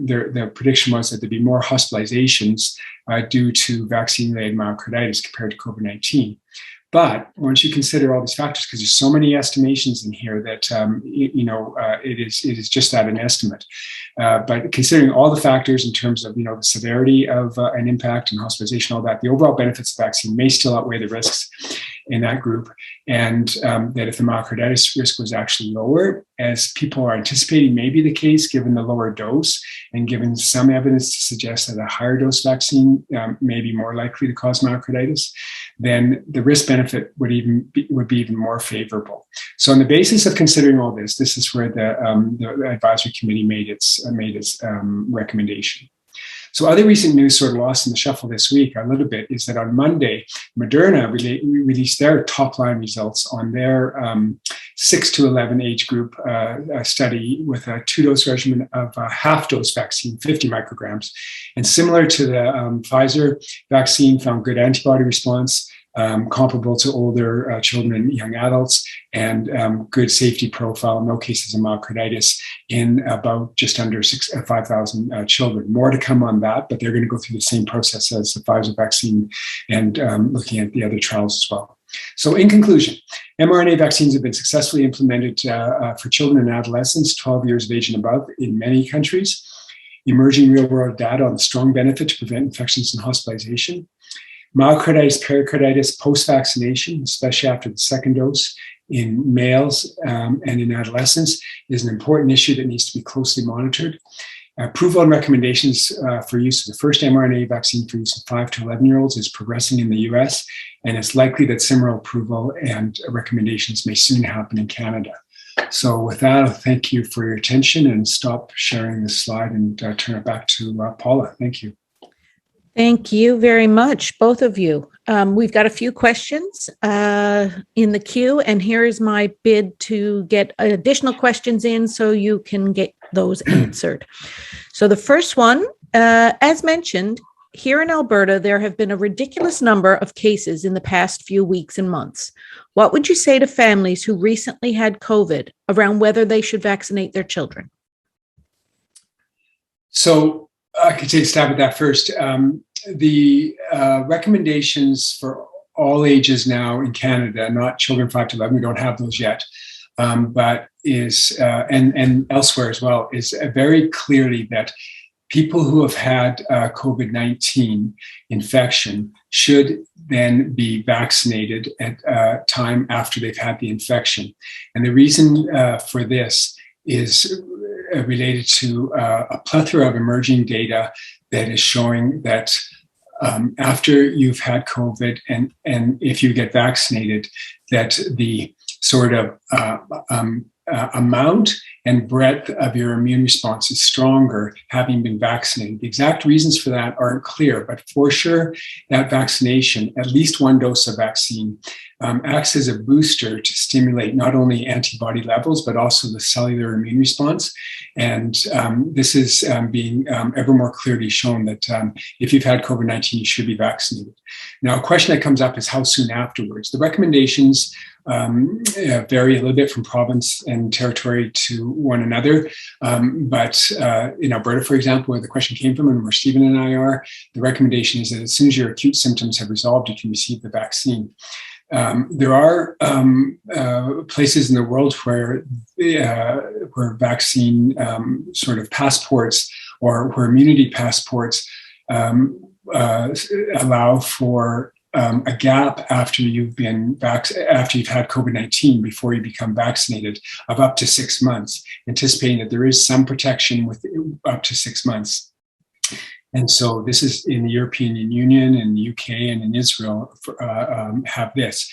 the prediction was that there'd be more hospitalizations due to vaccine-related myocarditis compared to COVID-19. But once you consider all these factors, because there's so many estimations in here that it is just at an estimate. But considering all the factors in terms of the severity of an impact and hospitalization, all that, the overall benefits of vaccine may still outweigh the risks in that group, and that if the myocarditis risk was actually lower, as people are anticipating may be the case given the lower dose, and given some evidence to suggest that a higher dose vaccine may be more likely to cause myocarditis, then the risk benefit would be even more favorable. So on the basis of considering all this, this is where the advisory committee made its recommendation. So other recent news sort of lost in the shuffle this week a little bit is that on Monday, Moderna released their top-line results on their 6 to 11 age group study with a 2-dose regimen of a half-dose vaccine, 50 micrograms. And similar to the Pfizer vaccine, found good antibody response, comparable to older children and young adults, and good safety profile, no cases of myocarditis in about just under 5,000 children. More to come on that, but they're going to go through the same process as the Pfizer vaccine and looking at the other trials as well. So in conclusion, mRNA vaccines have been successfully implemented for children and adolescents 12 years of age and above in many countries. Emerging real-world data on the strong benefit to prevent infections and hospitalization. Myocarditis pericarditis post-vaccination, especially after the second dose in males and in adolescents, is an important issue that needs to be closely monitored. Approval and recommendations for use of the first mRNA vaccine for use in 5 to 11-year-olds is progressing in the US, and it's likely that similar approval and recommendations may soon happen in Canada. So with that, I'll thank you for your attention and stop sharing this slide and turn it back to Paula. Thank you. Thank you very much, both of you. We've got a few questions in the queue, and here is my bid to get additional questions in so you can get those answered. So the first one, as mentioned, here in Alberta, there have been a ridiculous number of cases in the past few weeks and months. What would you say to families who recently had COVID around whether they should vaccinate their children? So I could take a stab at that first. The recommendations for all ages now in Canada, not children 5 to 11, we don't have those yet, but is, and elsewhere as well, is very clearly that people who have had COVID-19 infection should then be vaccinated at a time after they've had the infection. And the reason for this is related to a plethora of emerging data that is showing that after you've had COVID and if you get vaccinated, that the sort of amount and breadth of your immune response is stronger having been vaccinated. The exact reasons for that aren't clear, but for sure that vaccination, at least one dose of vaccine, acts as a booster to stimulate not only antibody levels, but also the cellular immune response. And this is being ever more clearly shown that if you've had COVID-19, you should be vaccinated. Now, a question that comes up is how soon afterwards. The recommendations vary a little bit from province and territory to one another. But in Alberta, for example, where the question came from and where Stephen and I are, the recommendation is that as soon as your acute symptoms have resolved, you can receive the vaccine. There are places in the world where vaccine sort of passports or where immunity passports allow for a gap after you've been after you've had COVID-19 before you become vaccinated of up to 6 months, anticipating that there is some protection with up to 6 months. And so this is in the European Union and the UK and in Israel have this.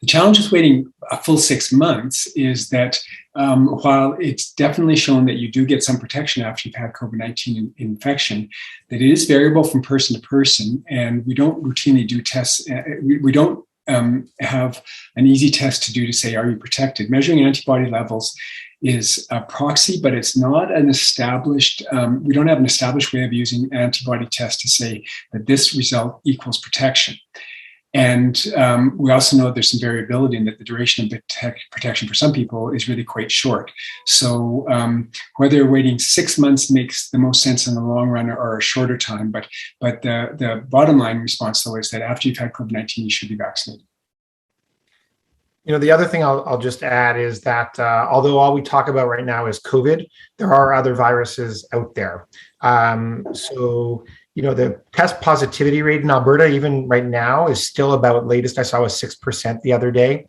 The challenge with waiting a full 6 months is that while it's definitely shown that you do get some protection after you've had COVID-19 infection, that it is variable from person to person, and we don't routinely do tests. We don't have an easy test to do to say, are you protected? Measuring antibody levels is a proxy, but it's not an established, we don't have an established way of using antibody tests to say that this result equals protection. And we also know there's some variability in that the duration of protection for some people is really quite short. So whether waiting 6 months makes the most sense in the long run or a shorter time, but the bottom line response though is that after you've had COVID-19, you should be vaccinated. The other thing I'll just add is that although all we talk about right now is COVID, there are other viruses out there. So the test positivity rate in Alberta, even right now, is still about, latest I saw was 6% the other day.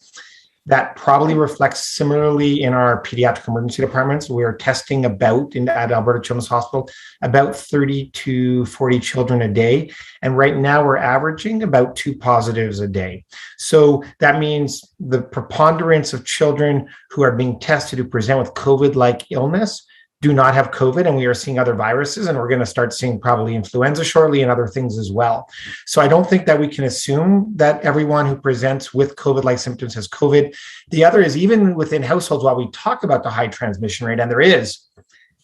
That probably reflects similarly in our pediatric emergency departments. We are testing at Alberta Children's Hospital, about 30 to 40 children a day. And right now we're averaging about 2 positives a day. So that means the preponderance of children who are being tested who present with COVID-like illness do not have COVID, and we are seeing other viruses, and we're going to start seeing probably influenza shortly and other things as well. So I don't think that we can assume that everyone who presents with COVID-like symptoms has COVID. The other is, even within households, while we talk about the high transmission rate, and there is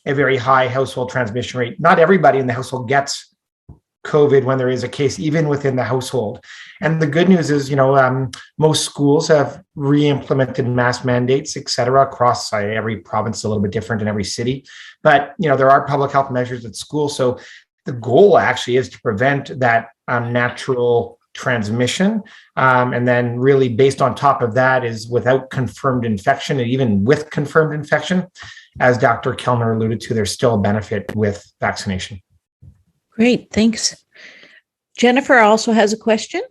a very high household transmission rate, not everybody in the household gets COVID when there is a case, even within the household. And the good news is, most schools have re-implemented mask mandates, et cetera, across every province, a little bit different in every city. But, there are public health measures at school. So the goal actually is to prevent that natural transmission. And then really based on top of that is without confirmed infection, and even with confirmed infection, as Dr. Kellner alluded to, there's still a benefit with vaccination. Great, thanks. Jennifer also has a question.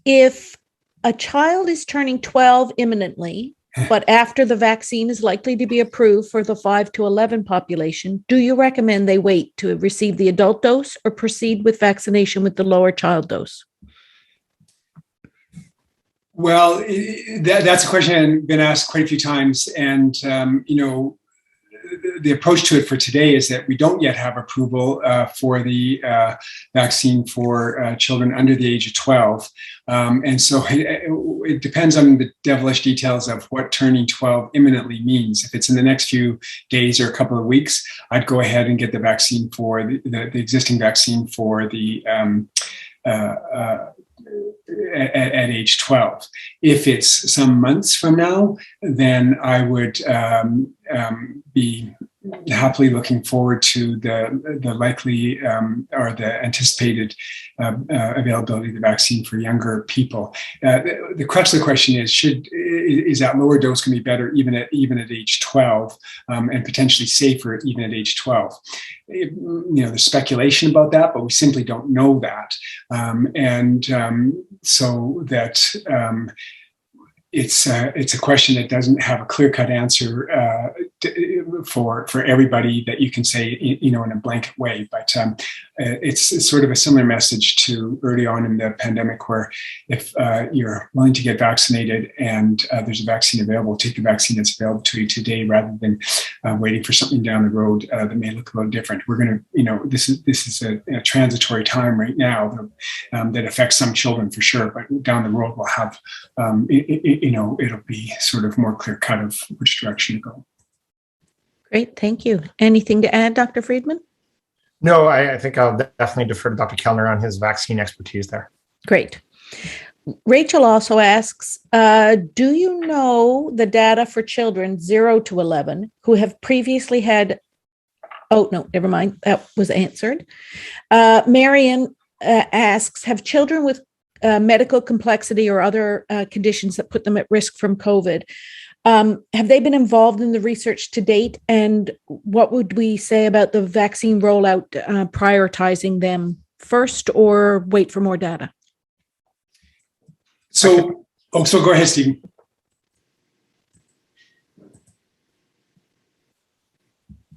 If a child is turning 12 imminently, but after the vaccine is likely to be approved for the 5 to 11 population, do you recommend they wait to receive the adult dose or proceed with vaccination with the lower child dose? Well, that's a question I've been asked quite a few times. And, the approach to it for today is that we don't yet have approval for the vaccine for children under the age of 12. And so it depends on the devilish details of what turning 12 imminently means. If it's in the next few days or a couple of weeks, I'd go ahead and get the vaccine for the existing vaccine for the at age 12. If it's some months from now, then I would be happily looking forward to the likely or the anticipated availability of the vaccine for younger people. The crux of the question is that lower dose going to be better even at age 12 and potentially safer even at age 12? There's speculation about that, but we simply don't know that. So that it's a question that doesn't have a clear-cut answer for everybody that you can say in a blanket way. But it's sort of a similar message to early on in the pandemic, where if you're willing to get vaccinated and there's a vaccine available, take the vaccine that's available to you today rather than waiting for something down the road that may look a little different. We're going to, this is a transitory time right now that affects some children for sure, but down the road we'll have, it'll be sort of more clear cut of which direction to go. Great, thank you. Anything to add, Dr. Friedman? No, I think I'll definitely defer to Dr. Kellner on his vaccine expertise there. Great. Rachel also asks, do you know the data for children 0 to 11 who have previously had, oh, no, never mind, that was answered. Marion asks, have children with medical complexity or other conditions that put them at risk from COVID, have they been involved in the research to date? And what would we say about the vaccine rollout, prioritizing them first or wait for more data? So go ahead, Stephen.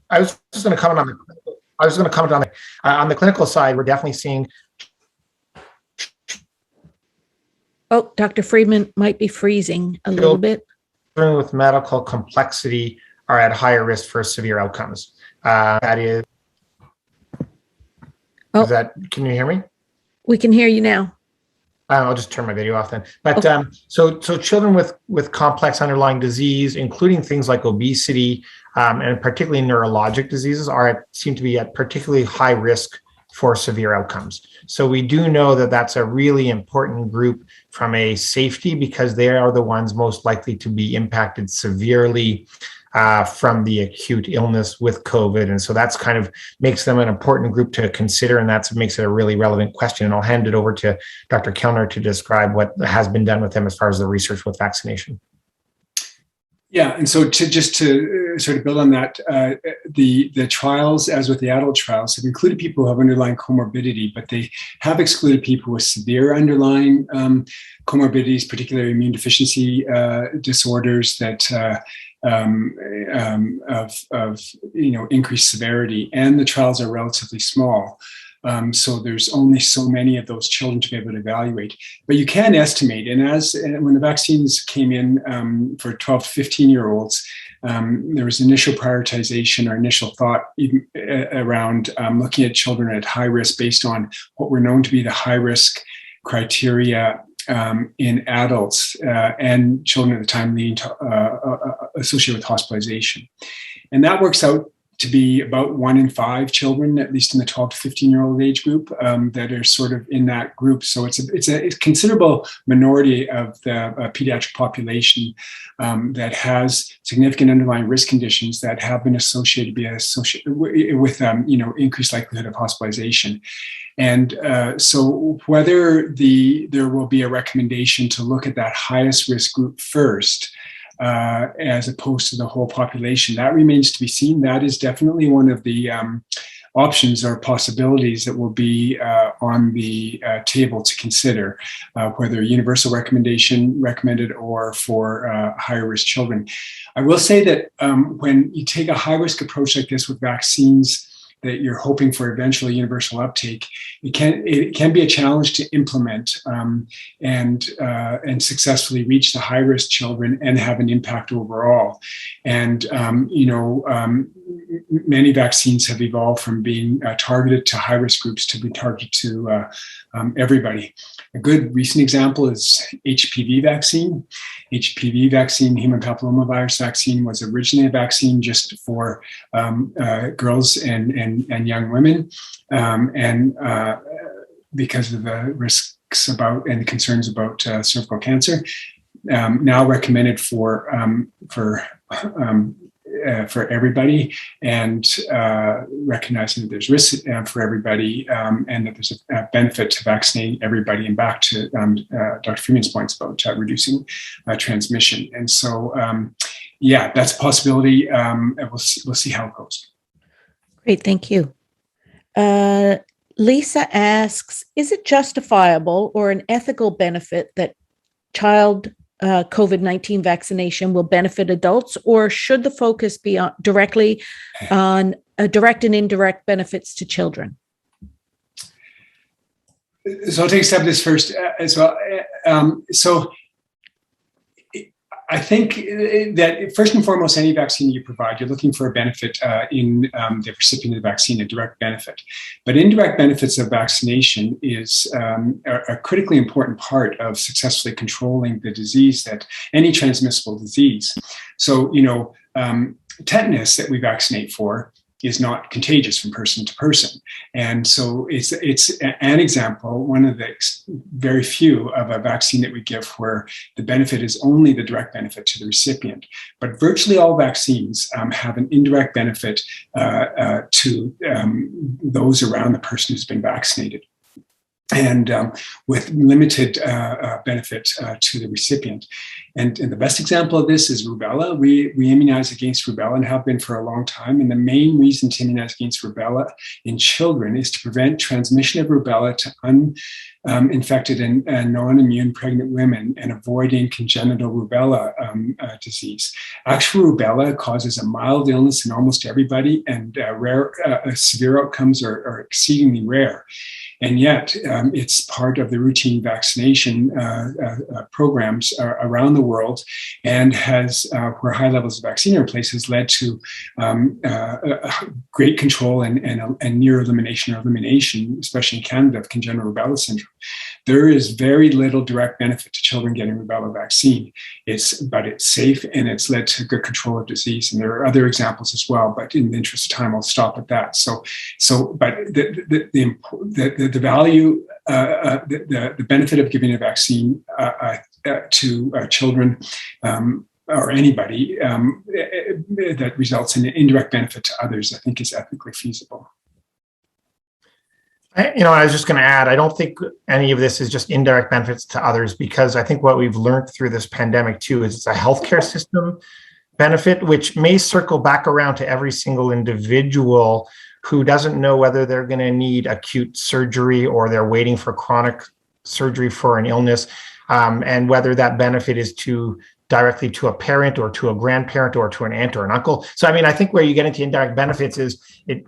I was just going to comment on the clinical side. We're definitely seeing. Oh, Dr. Friedman might be freezing a little bit. Children with medical complexity are at higher risk for severe outcomes. That is. Oh. Can you hear me? We can hear you now. I'll just turn my video off then. But so children with complex underlying disease, including things like obesity and particularly neurologic diseases, seem to be at particularly high risk for severe outcomes. So we do know that that's a really important group from a safety, because they are the ones most likely to be impacted severely from the acute illness with COVID. And so that's kind of makes them an important group to consider, and that makes it a really relevant question. And I'll hand it over to Dr. Kellner to describe what has been done with them as far as the research with vaccination. Yeah, and so to sort of build on that, the trials, as with the adult trials, have included people who have underlying comorbidity, but they have excluded people with severe underlying comorbidities, particularly immune deficiency disorders that of increased severity, and the trials are relatively small. So there's only so many of those children to be able to evaluate. But you can estimate, and when the vaccines came in for 12 to 15-year-olds, there was initial prioritization or initial thought around looking at children at high risk based on what were known to be the high risk criteria in adults and children at the time leading to associated with hospitalization. And that works out to be about 1 in 5 children, at least in the 12 to 15-year-old age group, that are sort of in that group. So it's a considerable minority of the pediatric population that has significant underlying risk conditions that have been associated with increased likelihood of hospitalization. And so whether there will be a recommendation to look at that highest risk group first, as opposed to the whole population, that remains to be seen. That is definitely one of the options or possibilities that will be on the table to consider, whether universal recommendation recommended or for higher risk children. I will say that when you take a high risk approach like this with vaccines that you're hoping for eventual universal uptake, it can be a challenge to implement and successfully reach the high risk children and have an impact overall. And many vaccines have evolved from being targeted to high risk groups to be targeted to everybody. A good recent example is HPV vaccine. HPV vaccine, human papillomavirus vaccine, was originally a vaccine just for girls and young women, because of the risks about and the concerns about cervical cancer, now recommended for everybody, and recognizing that there's risk for everybody, and that there's a benefit to vaccinating everybody, and back to Dr. Freeman's points about reducing transmission. And so, that's a possibility. And we'll see how it goes. Great, thank you. Lisa asks, is it justifiable or an ethical benefit that child COVID-19 vaccination will benefit adults, or should the focus be directly on direct and indirect benefits to children? So I'll take a step at this first as well. So I think that first and foremost, any vaccine you provide, you're looking for a benefit in the recipient of the vaccine, a direct benefit. But indirect benefits of vaccination is a critically important part of successfully controlling the disease, that any transmissible disease. So, tetanus that we vaccinate for is not contagious from person to person. And so it's an example, one of the very few, of a vaccine that we give where the benefit is only the direct benefit to the recipient. But virtually all vaccines have an indirect benefit to those around the person who's been vaccinated, and with limited benefit to the recipient. And the best example of this is rubella. We immunize against rubella and have been for a long time. And the main reason to immunize against rubella in children is to prevent transmission of rubella to uninfected and non-immune pregnant women, and avoiding congenital rubella disease. Actual rubella causes a mild illness in almost everybody, and severe outcomes are exceedingly rare. And yet, it's part of the routine vaccination programs around the world, and has, where high levels of vaccine are in place, has led to great control and near elimination or elimination, especially in Canada, of congenital rubella syndrome. There is very little direct benefit to children getting rubella vaccine. But it's safe and it's led to good control of disease. And there are other examples as well, but in the interest of time, I'll stop at that. But the value, the benefit of giving a vaccine to children or anybody that results in an indirect benefit to others, I think is ethically feasible. I was just going to add, I don't think any of this is just indirect benefits to others, because I think what we've learned through this pandemic too is it's a healthcare system benefit, which may circle back around to every single individual who doesn't know whether they're going to need acute surgery or they're waiting for chronic surgery for an illness, and whether that benefit is directly to a parent or to a grandparent or to an aunt or an uncle. So, I think where you get into indirect benefits is it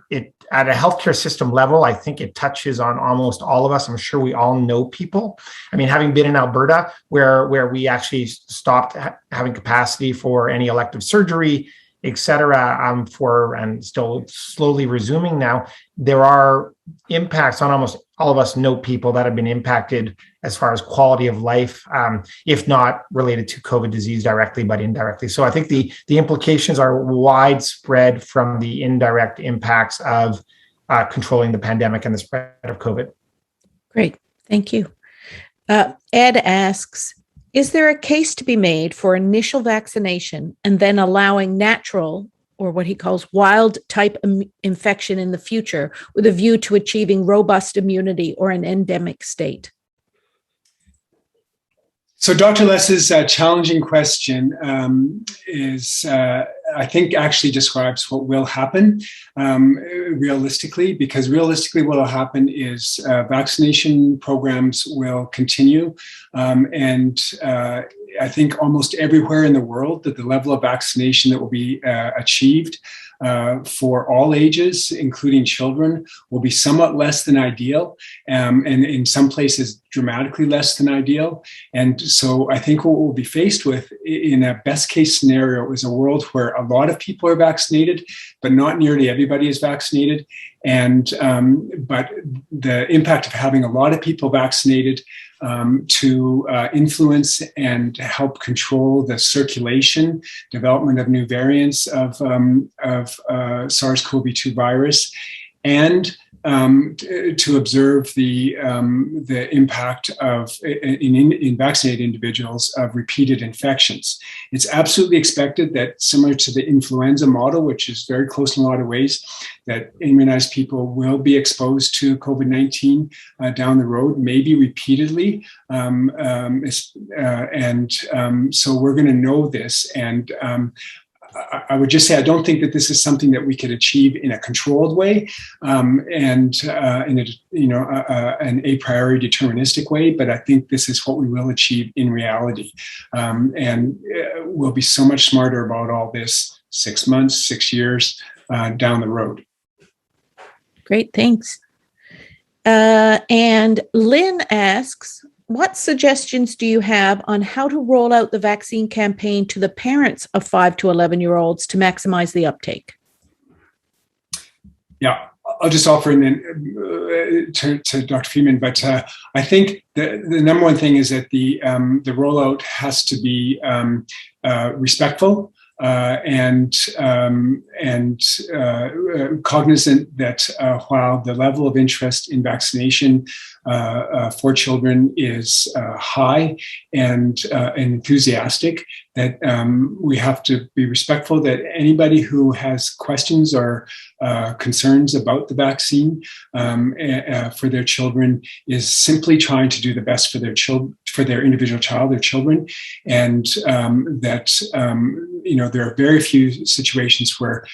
at a healthcare system level, I think it touches on almost all of us. I'm sure we all know people. Having been in Alberta, where we actually stopped having capacity for any elective surgery, et cetera, and still slowly resuming now, there are impacts on almost all of us know people that have been impacted as far as quality of life, if not related to COVID disease directly, but indirectly. So I think the implications are widespread from the indirect impacts of controlling the pandemic and the spread of COVID. Great, thank you. Ed asks, is there a case to be made for initial vaccination and then allowing natural, or what he calls wild type infection in the future with a view to achieving robust immunity or an endemic state? So Dr. Less's challenging question I think, actually describes what will happen realistically, because realistically what will happen is vaccination programs will continue. And I think almost everywhere in the world that the level of vaccination that will be achieved for all ages, including children, will be somewhat less than ideal, and in some places dramatically less than ideal. And so I think what we'll be faced with in a best case scenario is a world where a lot of people are vaccinated, but not nearly everybody is vaccinated. And but the impact of having a lot of people vaccinated to influence and help control the circulation, development of new variants of SARS-CoV-2 virus, and to observe the impact of in vaccinated individuals of repeated infections. It's absolutely expected that, similar to the influenza model, which is very close in a lot of ways, that immunized people will be exposed to COVID-19 down the road, maybe repeatedly, so we're going to know this. And I would just say I don't think that this is something that we could achieve in a controlled way and in an a priori deterministic way, but I think this is what we will achieve in reality. And we'll be so much smarter about all this 6 months, 6 years down the road. Great, thanks. And Lynn asks, what suggestions do you have on how to roll out the vaccine campaign to the parents of 5 to 11-year-olds to maximize the uptake? Yeah, I'll just offer and then to Dr. Freeman, but I think the number one thing is that the rollout has to be respectful and cognizant that while the level of interest in vaccination for children is high and enthusiastic, that we have to be respectful that anybody who has questions or concerns about the vaccine for their children is simply trying to do the best for their for their individual child, their children, and that there are very few situations where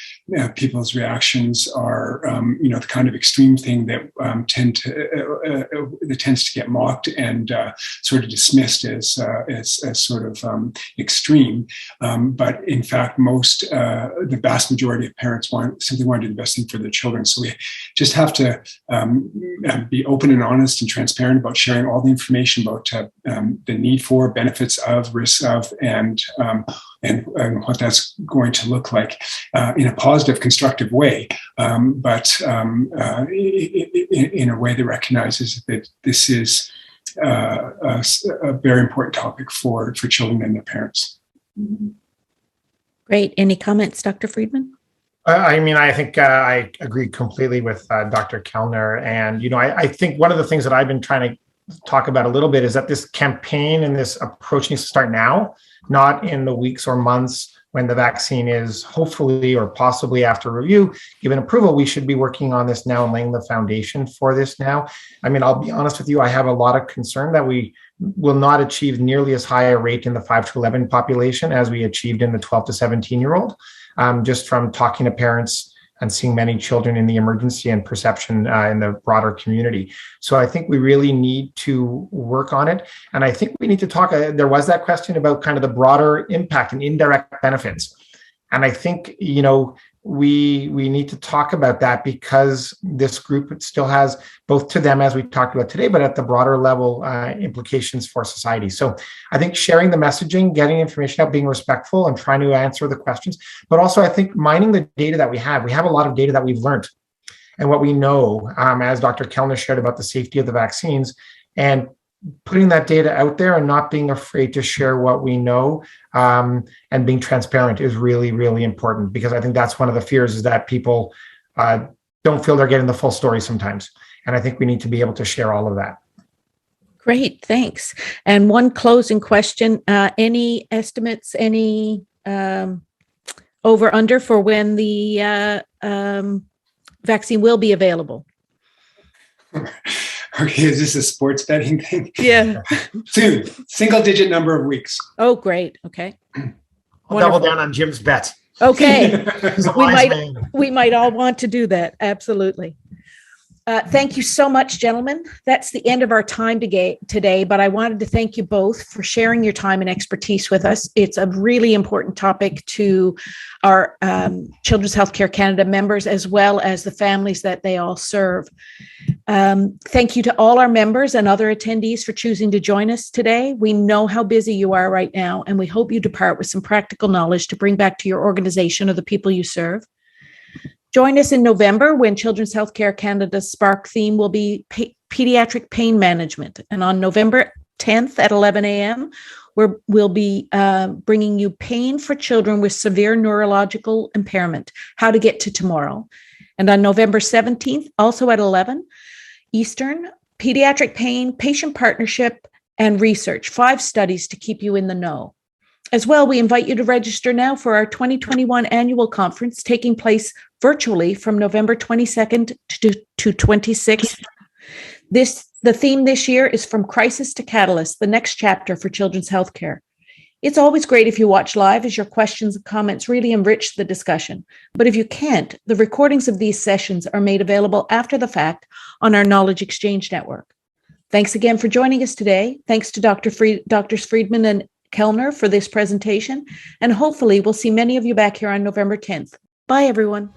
people's reactions are the kind of extreme thing that tends to get mocked and sort of dismissed as sort of extreme. But in fact, the vast majority of parents simply want to do the best thing for their children. So we just have to be open and honest and transparent about sharing all the information about the need for, benefits of, risks of, and what that's going to look like in a positive, constructive way, but in a way that recognizes that this is a very important topic for children and their parents. Great. Any comments, Dr. Friedman? I think I agree completely with Dr. Kellner. And, I think one of the things that I've been trying to talk about a little bit is that this campaign and this approach needs to start now, not in the weeks or months when the vaccine is hopefully or possibly after review given approval. We should be working on this now and laying the foundation for this now. I'll be honest with you, I have a lot of concern that we will not achieve nearly as high a rate in the 5 to 11 population as we achieved in the 12 to 17-year-old, just from talking to parents and seeing many children in the emergency and perception in the broader community. So I think we really need to work on it. And I think we need to talk, there was that question about kind of the broader impact and indirect benefits. And I think, we need to talk about that because this group still has, both to them, as we talked about today, but at the broader level, implications for society. So I think sharing the messaging, getting information out, being respectful and trying to answer the questions, but also I think mining the data that we have a lot of data that we've learned and what we know, as Dr. Kellner shared about the safety of the vaccines, and putting that data out there and not being afraid to share what we know, and being transparent is really, really important, because I think that's one of the fears, is that people don't feel they're getting the full story sometimes. And I think we need to be able to share all of that. Great, thanks. And one closing question, any estimates, any over under for when the vaccine will be available? Okay, is this a sports betting thing? Yeah. Soon, single-digit number of weeks. Oh, great. Okay. I'll double down on Jim's bet. Okay. He's a wise man. We might all want to do that. Absolutely. Thank you so much, gentlemen. That's the end of our time today, but I wanted to thank you both for sharing your time and expertise with us. It's a really important topic to our Children's Healthcare Canada members, as well as the families that they all serve. Thank you to all our members and other attendees for choosing to join us today. We know how busy you are right now, and we hope you depart with some practical knowledge to bring back to your organization or the people you serve. Join us in November when Children's Healthcare Canada's Spark theme will be pediatric pain management. And on November 10th at 11 a.m., we'll be bringing you pain for children with severe neurological impairment, how to get to tomorrow. And on November 17th, also at 11 Eastern, pediatric pain, patient partnership, and research, 5 studies to keep you in the know. As well, we invite you to register now for our 2021 annual conference taking place virtually from November 22nd to 26th. The theme this year is From Crisis to Catalyst, the next chapter for children's healthcare. It's always great if you watch live, as your questions and comments really enrich the discussion. But if you can't, the recordings of these sessions are made available after the fact on our Knowledge Exchange Network. Thanks again for joining us today. Thanks to Drs. Friedman and Kellner for this presentation, and hopefully we'll see many of you back here on November 10th. Bye, everyone.